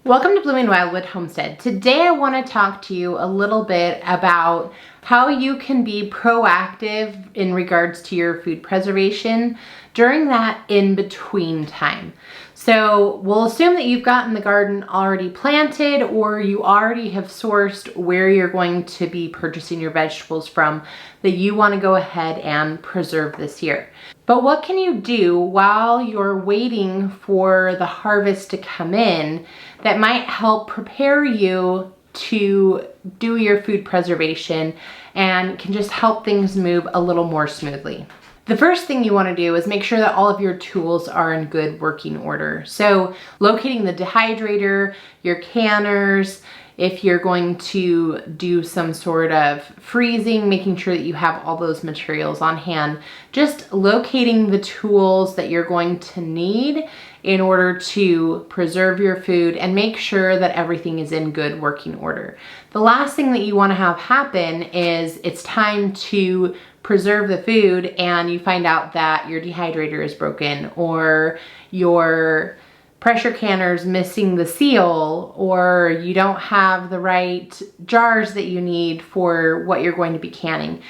Welcome to Blooming Wildwood Homestead. Today I want to talk to you a little bit about how you can be proactive in regards to your food preservation during that in-between time. So we'll assume that you've gotten the garden already planted or you already have sourced where you're going to be purchasing your vegetables from that you want to go ahead and preserve this year. But what can you do while you're waiting for the harvest to come in that might help prepare you to do your food preservation and can just help things move a little more smoothly? The first thing you want to do is make sure that all of your tools are in good working order. So locating the dehydrator, your canners, if you're going to do some sort of freezing, making sure that you have all those materials on hand, just locating the tools that you're going to need in order to preserve your food and make sure that everything is in good working order. The last thing that you want to have happen is it's time to preserve the food and you find out that your dehydrator is broken or your pressure canner's missing the seal or you don't have the right jars that you need for what you're going to be canning.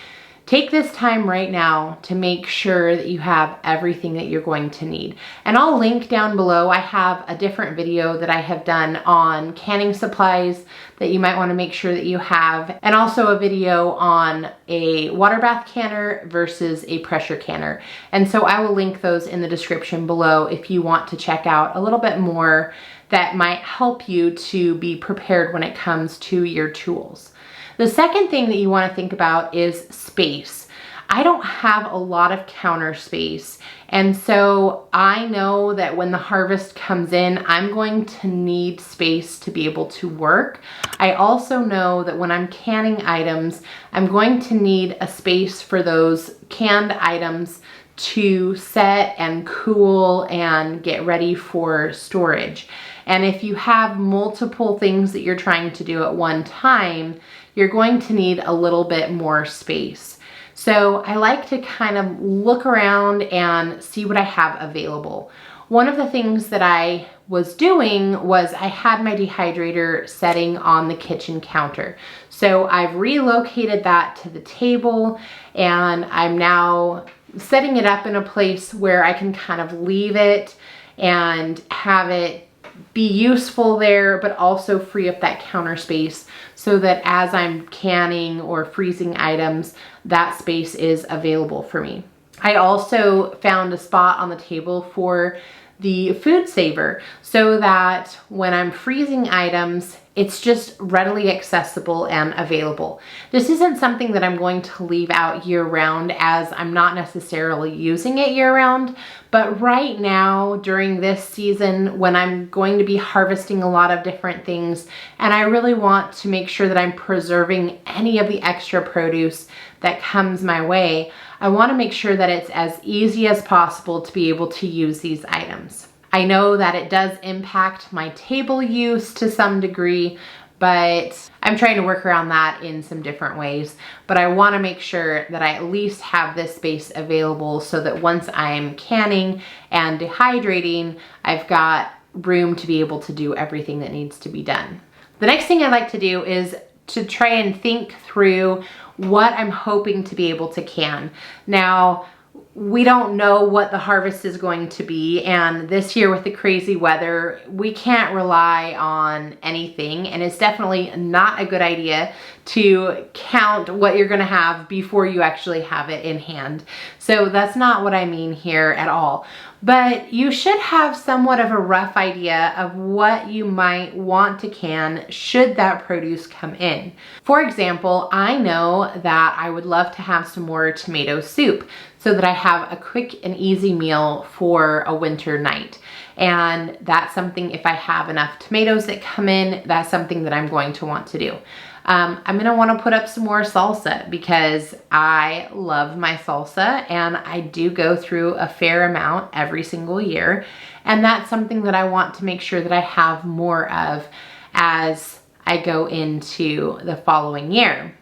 Take this time right now to make sure that you have everything that you're going to need. And I'll link down below. I have a different video that I have done on canning supplies that you might want to make sure that you have, and also a video on a water bath canner versus a pressure canner. And so I will link those in the description below if you want to check out a little bit more that might help you to be prepared when it comes to your tools. The second thing that you want to think about is space. I don't have a lot of counter space, and so I know that when the harvest comes in, I'm going to need space to be able to work. I also know that when I'm canning items, I'm going to need a space for those canned items to set and cool and get ready for storage. And if you have multiple things that you're trying to do at one time, you're going to need a little bit more space. So I like to kind of look around and see what I have available. One of the things that I was doing was I had my dehydrator setting on the kitchen counter. So I've relocated that to the table and I'm now setting it up in a place where I can kind of leave it and have it be useful there, but also free up that counter space so that as I'm canning or freezing items, that space is available for me. I also found a spot on the table for the food saver so that when I'm freezing items, it's just readily accessible and available. This isn't something that I'm going to leave out year round as I'm not necessarily using it year round, but right now during this season when I'm going to be harvesting a lot of different things and I really want to make sure that I'm preserving any of the extra produce that comes my way, I want to make sure that it's as easy as possible to be able to use these items. I know that it does impact my table use to some degree, but I'm trying to work around that in some different ways. But I want to make sure that I at least have this space available so that once I'm canning and dehydrating, I've got room to be able to do everything that needs to be done. The next thing I like to do is to try and think through what I'm hoping to be able to can. Now, we don't know what the harvest is going to be, and this year with the crazy weather, we can't rely on anything, and it's definitely not a good idea to count what you're gonna have before you actually have it in hand. So that's not what I mean here at all. But you should have somewhat of a rough idea of what you might want to can should that produce come in. For example, I know that I would love to have some more tomato soup so that I have a quick and easy meal for a winter night. And that's something, if I have enough tomatoes that come in, that's something that I'm going to want to do. I'm gonna wanna put up some more salsa because I love my salsa and I do go through a fair amount every single year. And that's something that I want to make sure that I have more of as I go into the following year.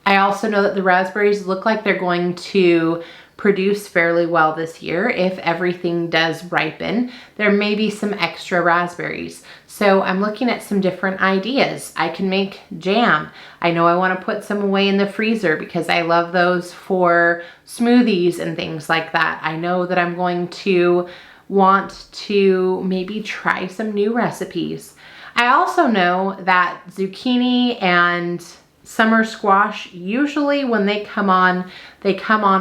I also know that the raspberries look like they're going to produce fairly well this year. If everything does ripen, there may be some extra raspberries. So I'm looking at some different ideas. I can make jam. I know I want to put some away in the freezer because I love those for smoothies and things like that. I know that I'm going to want to maybe try some new recipes. I also know that zucchini and summer squash, usually when they come on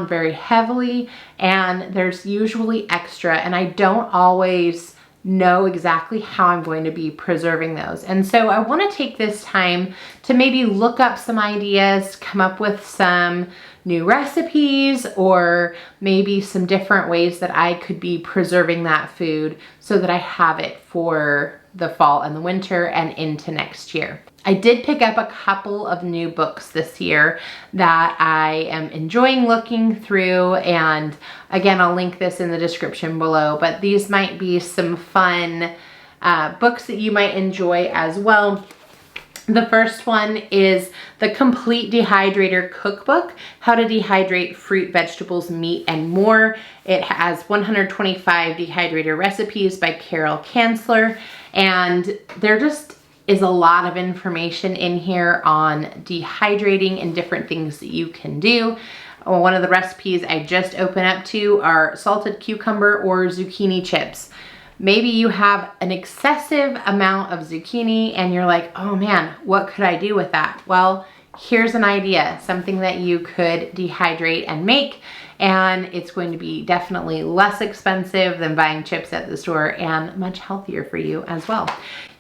very heavily, and there's usually extra, and I don't always know exactly how I'm going to be preserving those. And so I want to take this time to maybe look up some ideas, come up with some new recipes, or maybe some different ways that I could be preserving that food so that I have it for the fall and the winter and into next year. I did pick up a couple of new books this year that I am enjoying looking through, and again, I'll link this in the description below, but these might be some fun books that you might enjoy as well. The first one is the Complete Dehydrator Cookbook, How to Dehydrate Fruit, Vegetables, Meat, and More. It has 125 dehydrator recipes by Carol Kanzler, and there just is a lot of information in here on dehydrating and different things that you can do. One of the recipes I just opened up to are salted cucumber or zucchini chips. Maybe you have an excessive amount of zucchini and you're like, oh man, what could I do with that? Well, here's an idea, something that you could dehydrate and make, and it's going to be definitely less expensive than buying chips at the store and much healthier for you as well.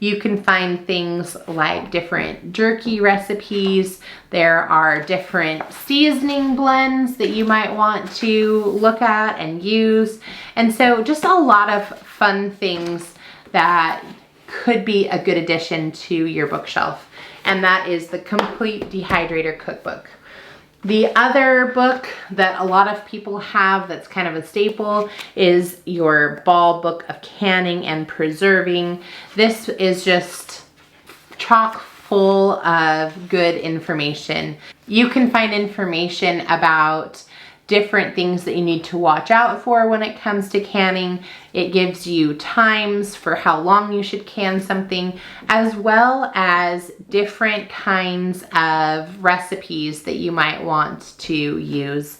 You can find things like different jerky recipes. There are different seasoning blends that you might want to look at and use. And so just a lot of fun things that could be a good addition to your bookshelf. And that is the Complete Dehydrator Cookbook. The other book that a lot of people have that's kind of a staple is your Ball Book of Canning and Preserving. This is just chock full of good information. You can find information about different things that you need to watch out for when it comes to canning. It gives you times for how long you should can something, as well as different kinds of recipes that you might want to use.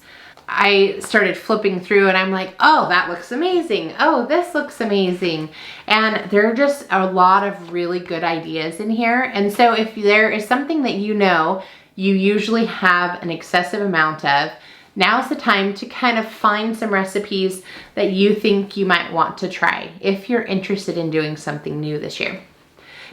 I started flipping through and I'm like, oh, that looks amazing. Oh, this looks amazing. And there are just a lot of really good ideas in here. And so if there is something that you know you usually have an excessive amount of, now's the time to kind of find some recipes that you think you might want to try if you're interested in doing something new this year.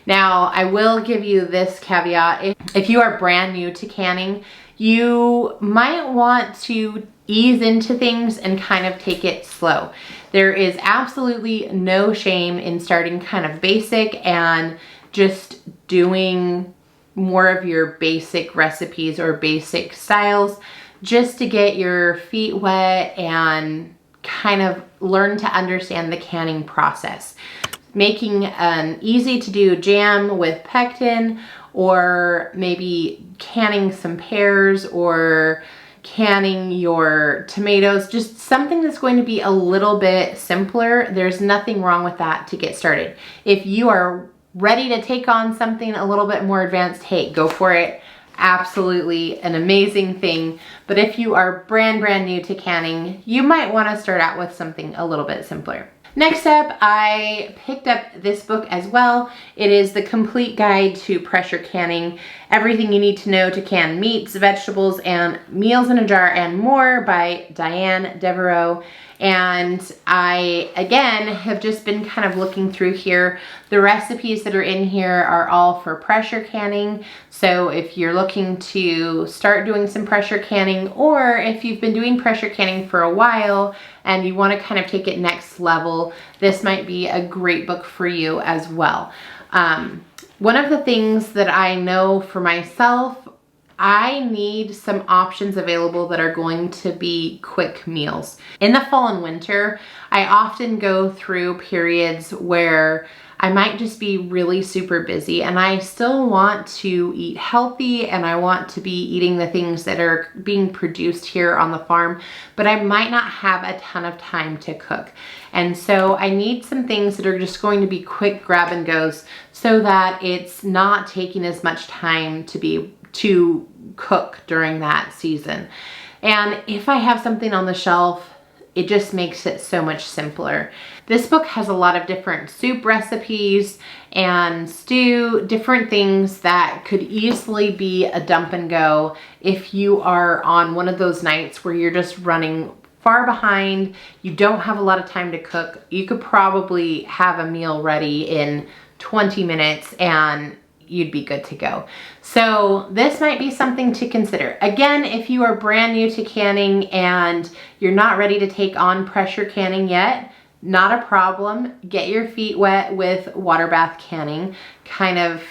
Now, I will give you this caveat. If you are brand new to canning, you might want to ease into things and kind of take it slow. There is absolutely no shame in starting kind of basic and just doing more of your basic recipes or basic styles, just to get your feet wet and kind of learn to understand the canning process. Making an easy to do jam with pectin, or maybe canning some pears or canning your tomatoes, just something that's going to be a little bit simpler. There's nothing wrong with that to get started. If you are ready to take on something a little bit more advanced, hey, go for it. Absolutely an amazing thing. But if you are brand new to canning, you might want to start out with something a little bit simpler. Next up, I picked up this book as well. It is The Complete Guide to Pressure Canning, Everything You Need to Know to Can Meats, Vegetables, and Meals in a Jar and More by Diane Devereaux. And I, again, have just been kind of looking through here. The recipes that are in here are all for pressure canning. So if you're looking to start doing some pressure canning, or if you've been doing pressure canning for a while and you want to kind of take it next level, this might be a great book for you as well. One of the things that I know for myself, I need some options available that are going to be quick meals. In the fall and winter, I often go through periods where I might just be really super busy, and I still want to eat healthy and I want to be eating the things that are being produced here on the farm, but I might not have a ton of time to cook. And so I need some things that are just going to be quick grab and goes so that it's not taking as much time to cook during that season. And if I have something on the shelf, it just makes it so much simpler. This book has a lot of different soup recipes and stew, different things that could easily be a dump and go if you are on one of those nights where you're just running far behind, you don't have a lot of time to cook. You could probably have a meal ready in 20 minutes and you'd be good to go. So this might be something to consider. Again, if you are brand new to canning and you're not ready to take on pressure canning yet, not a problem. Get your feet wet with water bath canning. Kind of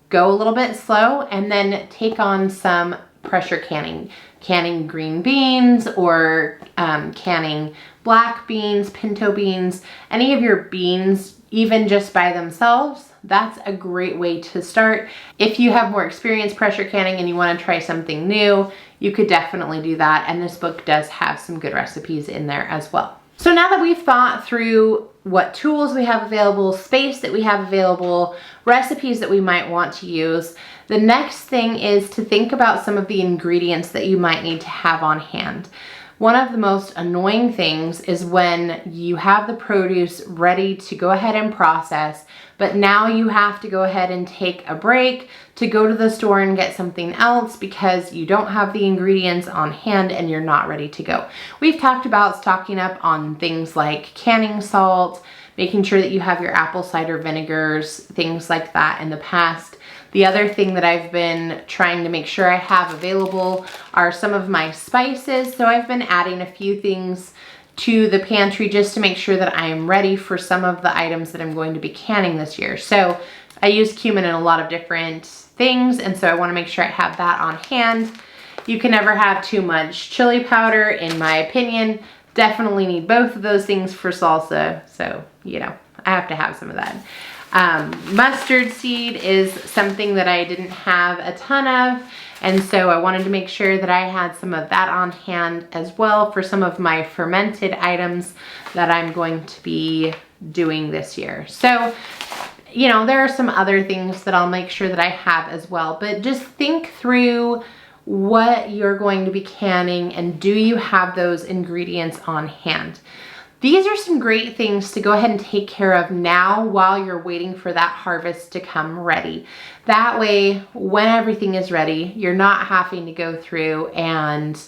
go a little bit slow and then take on some pressure canning. Canning green beans or canning black beans, pinto beans, any of your beans, even just by themselves. That's a great way to start. If you have more experience pressure canning and you want to try something new, you could definitely do that. And this book does have some good recipes in there as well. So now that we've thought through what tools we have available, space that we have available, recipes that we might want to use, the next thing is to think about some of the ingredients that you might need to have on hand. One of the most annoying things is when you have the produce ready to go ahead and process, but now you have to go ahead and take a break to go to the store and get something else because you don't have the ingredients on hand and you're not ready to go. We've talked about stocking up on things like canning salt, making sure that you have your apple cider vinegars, things like that in the past. The other thing that I've been trying to make sure I have available are some of my spices. So I've been adding a few things to the pantry just to make sure that I am ready for some of the items that I'm going to be canning this year. So I use cumin in a lot of different things, and so I want to make sure I have that on hand. You can never have too much chili powder, in my opinion. Definitely need both of those things for salsa. So, you know, I have to have some of that. Mustard seed is something that I didn't have a ton of, and so I wanted to make sure that I had some of that on hand as well for some of my fermented items that I'm going to be doing this year. So, you know, there are some other things that I'll make sure that I have as well, but just think through what you're going to be canning and do you have those ingredients on hand. These are some great things to go ahead and take care of now while you're waiting for that harvest to come ready. That way, when everything is ready, you're not having to go through and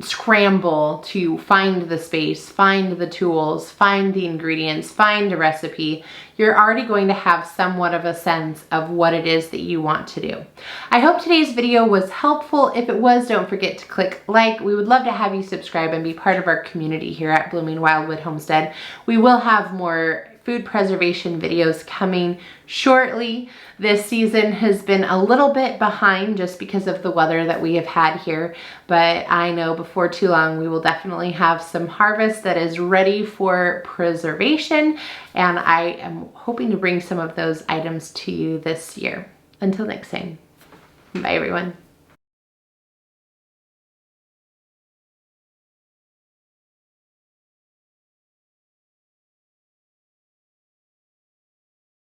scramble to find the space, find the tools, find the ingredients, find a recipe. You're already going to have somewhat of a sense of what it is that you want to do. I hope today's video was helpful. If it was, don't forget to click like. We would love to have you subscribe and be part of our community here at Blooming Wildwood Homestead. We will have more food preservation videos coming shortly. This season has been a little bit behind just because of the weather that we have had here, but I know before too long we will definitely have some harvest that is ready for preservation, and I am hoping to bring some of those items to you this year. Until next time, bye everyone.